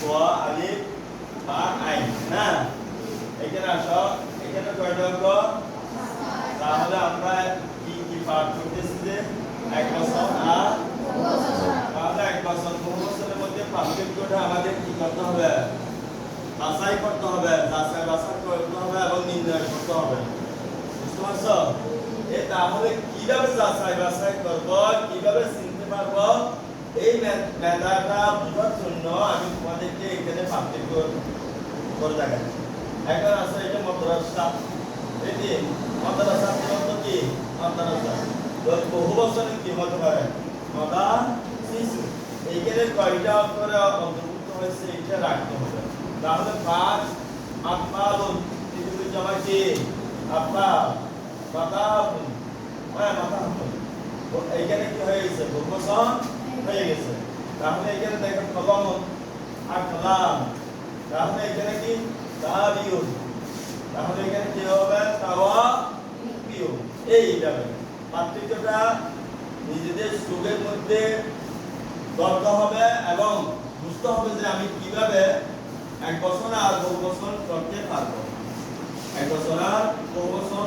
ওয়া আলিফ বা আইন না এখানে আসো এখানে কয়টা হলো তাহলে আমরা কি কি পাঠ করতেছি যে এক বছর আর তাহলে এক বছর 2 বছরের মধ্যে পার্থক্যটা আমাদের কি করতে হবে বাছাই করতে হবে যাচাই বাছাই করতে হবে এবং নির্ণয় করতে হবে বুঝতে পারছো তাহলে কিভাবে যাচাই বাছাই করব কিভাবে চিনতে পারবো এই মেধাটা বোঝার জন্য আমি তোমাদেরকে এখানে পার্থক্য করে দেখাচ্ছি এখন আছে এটা মাদ্রাসা এটি মাদ্রাসা অর্থ কি মাদ্রাসা বহু বছরের কি হতে পারে মাদা শিশু এইখানে কয়টা অক্ষরে অন্তর্ভুক্ত হয়েছে এটা রাখতে হবে তাহলে পাঁচ আফআলুন এগুলো জমা কি আফআল মাতাহুন মাতাহুন এইখানে কি হয়ে গেছে বহুবচন হয়ে গেছে তাহলে এখানে দেখো কলম আর কলাম তাহলে এখানে কি তাবিউন তাহলে এখানে কি হবে তাওয়াবিউ এইভাবে পার্থক্যটা নিজেদের সুখের মধ্যে ধরতে হবে এবং বুঝতে হবে যে আমি কিভাবে এক বছর আর বহু বছর করতে পারবো এক বছর আর বহু বছর